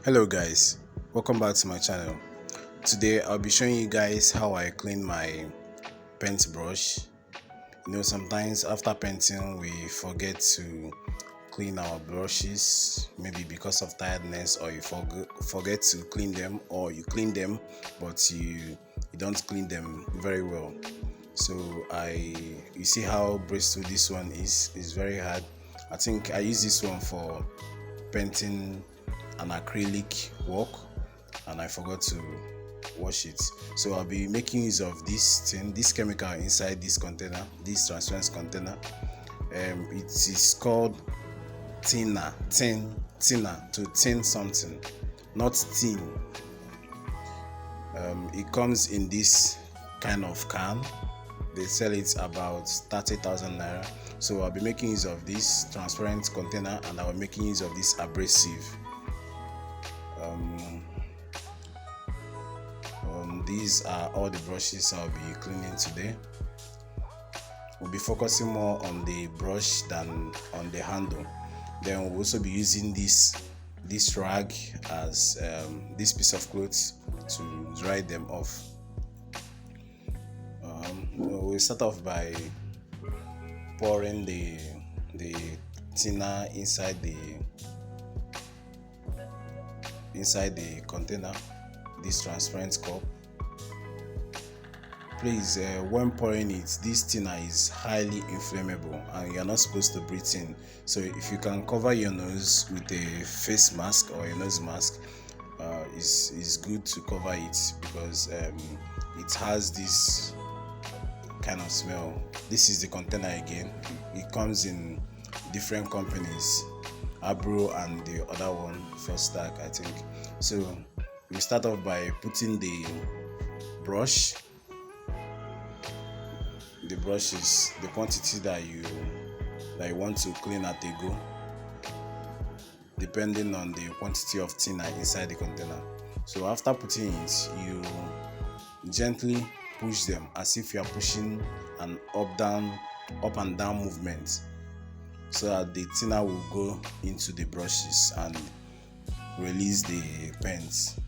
Hello guys, welcome back to my channel. Today I'll be showing you guys how I clean my paint brush. Sometimes after painting we forget to clean our brushes, maybe because of tiredness, or you forget to clean them, or you clean them but you don't clean them very well. So you see how bristle this one is very hard. I think I use this one for painting an acrylic work and I forgot to wash it. So I'll be making use of this chemical inside this container, this transparent container. It is called thinner to tin something, not tin. It comes in this kind of can. They sell it about 30,000 naira. So I'll be making use of this transparent container and I'll be making use of this abrasive. These are all the brushes I'll be cleaning today. We'll be focusing more on the brush than on the handle. Then we'll also be using this rag as this piece of clothes to dry them off. We'll start off by pouring the thinner inside the container, this transparent cup. Please, when pouring it, this thinner is highly inflammable and you're not supposed to breathe in. So if you can cover your nose with a face mask or a nose mask, it's good to cover it because it has this kind of smell. This is the container again. It comes in different companies, Abro and the other one, First Stack, I think. So we start off by putting the brush. The brush is the quantity that you want to clean at a go, depending on the quantity of thinner inside the container. So after putting it, you gently push them as if you are pushing an up and down movement, so that the thinner will go into the brushes and release the paints.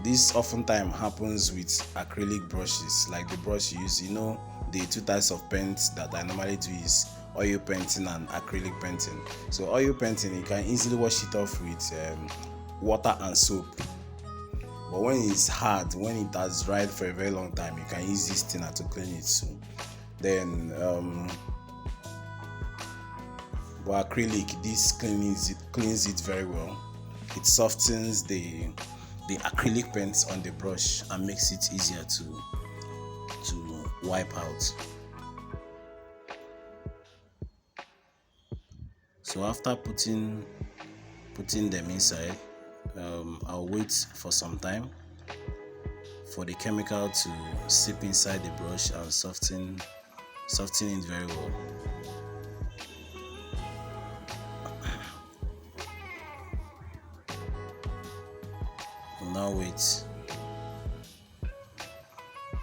This oftentimes happens with acrylic brushes, like the brush you use. The two types of paints that I normally do is oil painting and acrylic painting. So oil painting, you can easily wash it off with water and soap. But when it's hard, when it has dried for a very long time, you can use this thinner to clean it too. Then but acrylic, this cleans it very well. It softens the acrylic paints on the brush and makes it easier to wipe out. So after putting them inside, I'll wait for some time for the chemical to seep inside the brush and soften it very well. Now wait.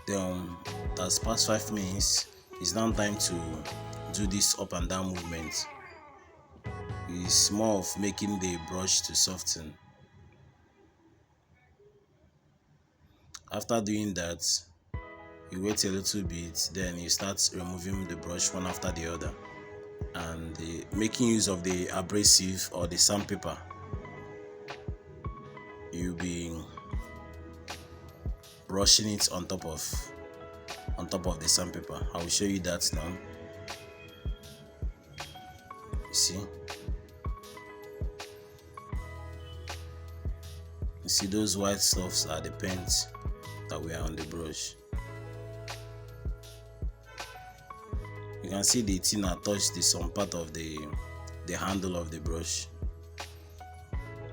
Then it has passed 5 minutes. It's now time to do this up and down movement. It's more of making the brush to soften. After doing that, you wait a little bit, then you start removing the brush one after the other and making use of the abrasive or the sandpaper. You'll be brushing it on top of the sandpaper. I will show you that now. You see those white stuffs are the paint that we are on the brush. You can see the thinner touched some part of the handle of the brush.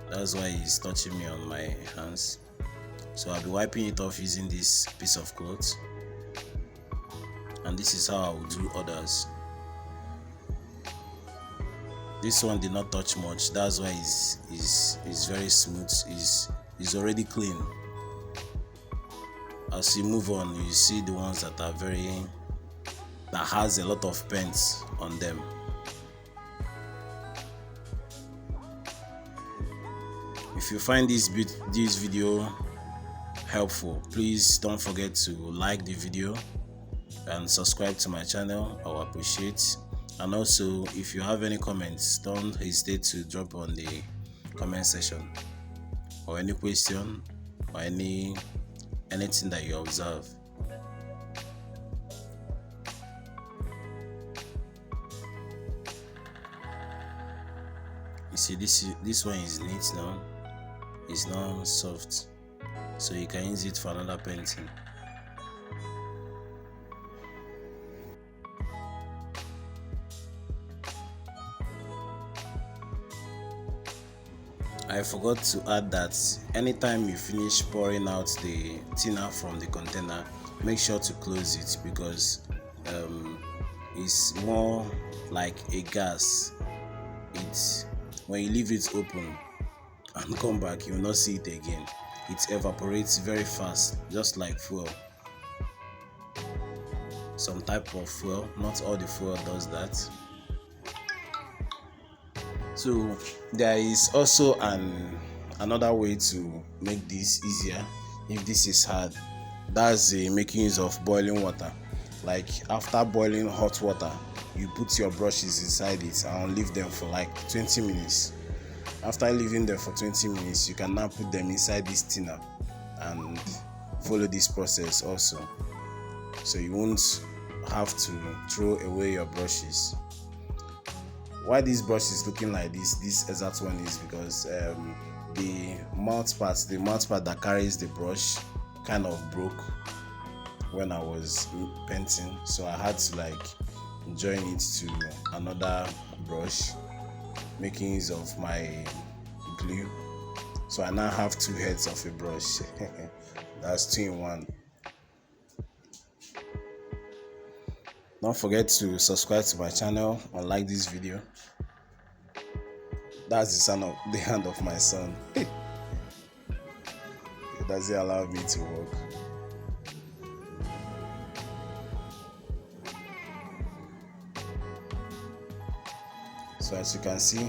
That's why it's touching me on my hands. So I'll be wiping it off using this piece of cloth, and this is how I will do others. This one did not touch much, that's why it's very smooth. It's already clean. As you move on, you see the ones that has a lot of paint on them. If you find this video helpful, please don't forget to like the video and subscribe to my channel. I will appreciate. And also, if you have any comments, don't hesitate to drop on the comment section, or any question, or anything that you observe. You see, this one is neat now. It's now soft, so you can use it for another painting. I forgot to add that anytime you finish pouring out the thinner from the container, make sure to close it, because it's more like a gas. It's when you leave it open and come back, you will not see it again. It evaporates very fast, just like fuel. Some type of fuel, not all the fuel does that. So there is also another way to make this easier if this is hard. That's the making use of boiling water. Like after boiling hot water, you put your brushes inside it and leave them for like 20 minutes. After leaving them for 20 minutes, you can now put them inside this thinner and follow this process also, so you won't have to throw away your brushes. Why this brush is looking like this exact one is because the mouth part that carries the brush kind of broke when I was painting, so I had to like join it to another brush, making use of my glue. So I now have two heads of a brush. That's 2 in 1. Don't forget to subscribe to my channel and like this video. That's the sound of the hand of my son. It doesn't allow me to walk. So as you can see,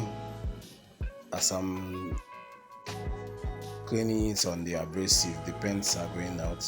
as I'm cleaning it on the abrasive, the paints are going out.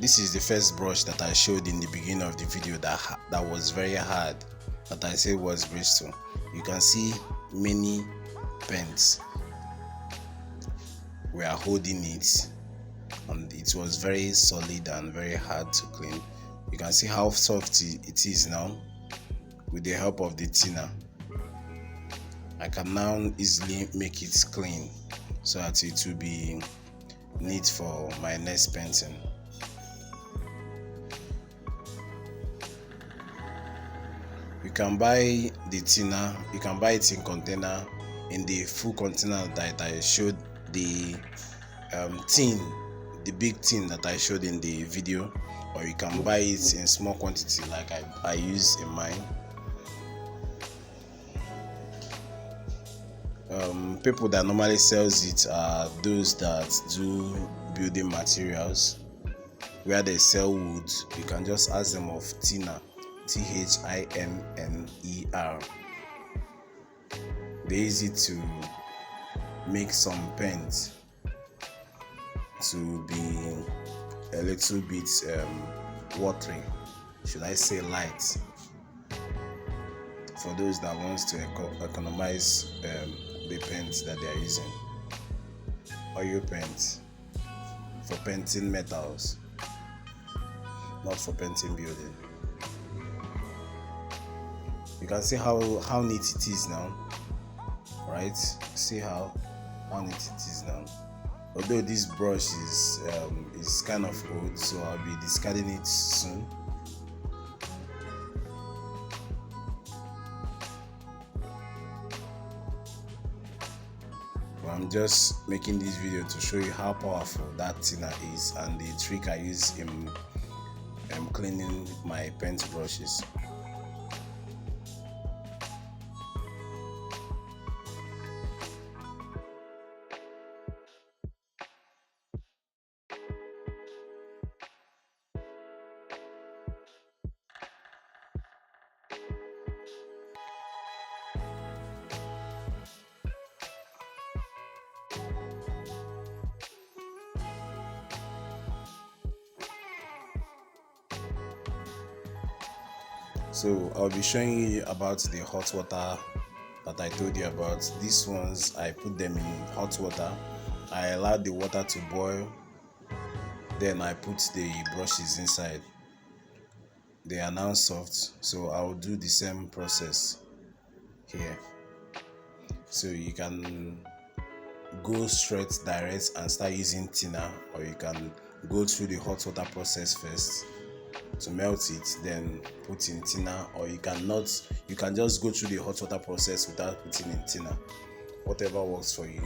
This is the first brush that I showed in the beginning of the video that was very hard, that I said was bristle. You can see many pens were holding it, and it was very solid and very hard to clean. You can see how soft it is now with the help of the thinner. I can now easily make it clean so that it will be neat for my next painting. You can buy the thinner, you can buy it in container, in the full container that I showed, the tin, the big tin that I showed in the video, or you can buy it in small quantity like I use in mine. People that normally sells it are those that do building materials, where they sell wood. You can just ask them of thinner, THINNER. They're easy to make some pens. to be a little bit watery, should I say light, for those that wants to economize the paints that they are using. Oil paint for painting metals, not for painting building. You can see how neat it is now, right? See how neat it is now. Although this brush is kind of old, so I'll be discarding it soon. But I'm just making this video to show you how powerful that thinner is and the trick I use in cleaning my paint brushes. So I'll be showing you about the hot water that I told you about. These ones, I put them in hot water. I allowed the water to boil. Then I put the brushes inside. They are now soft. So I'll do the same process here. So you can go straight direct and start using thinner, or you can go through the hot water process first to melt it, then put in thinner, or you can just go through the hot water process without putting in thinner, whatever works for you.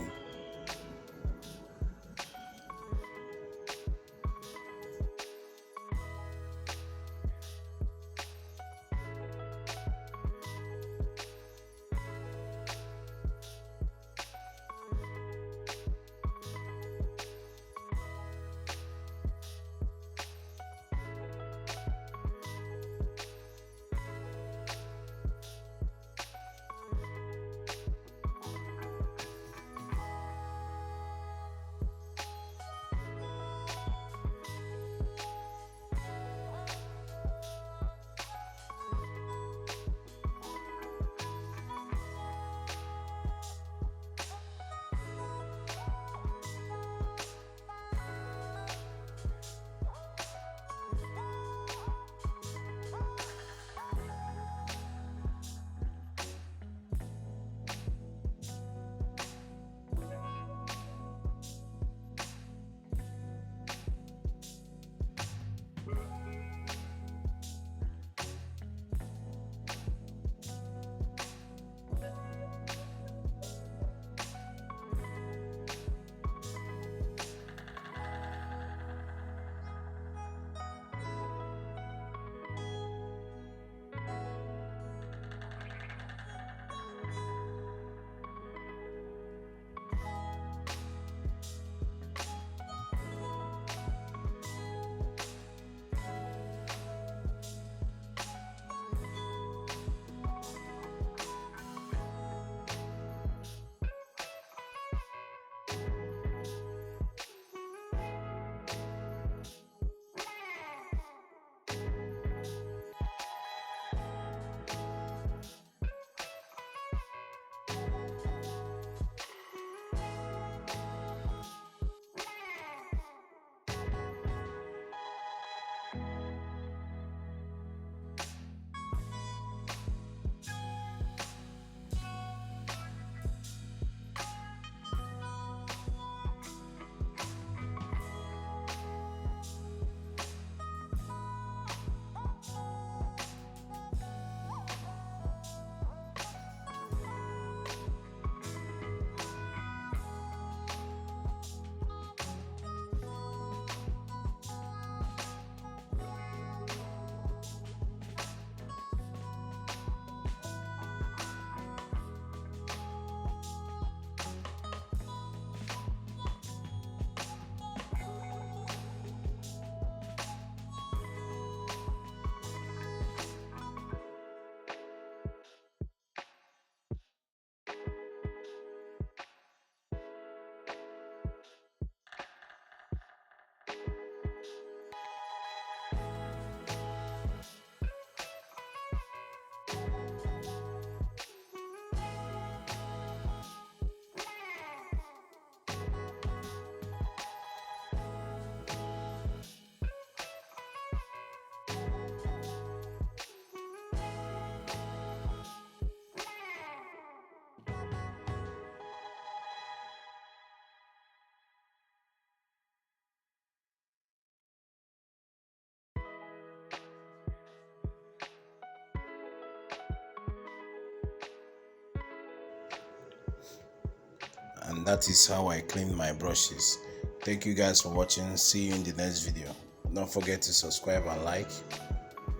and that is how I clean my brushes. Thank you guys for watching. See you in the next video. Don't forget to subscribe and like.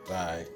Bye.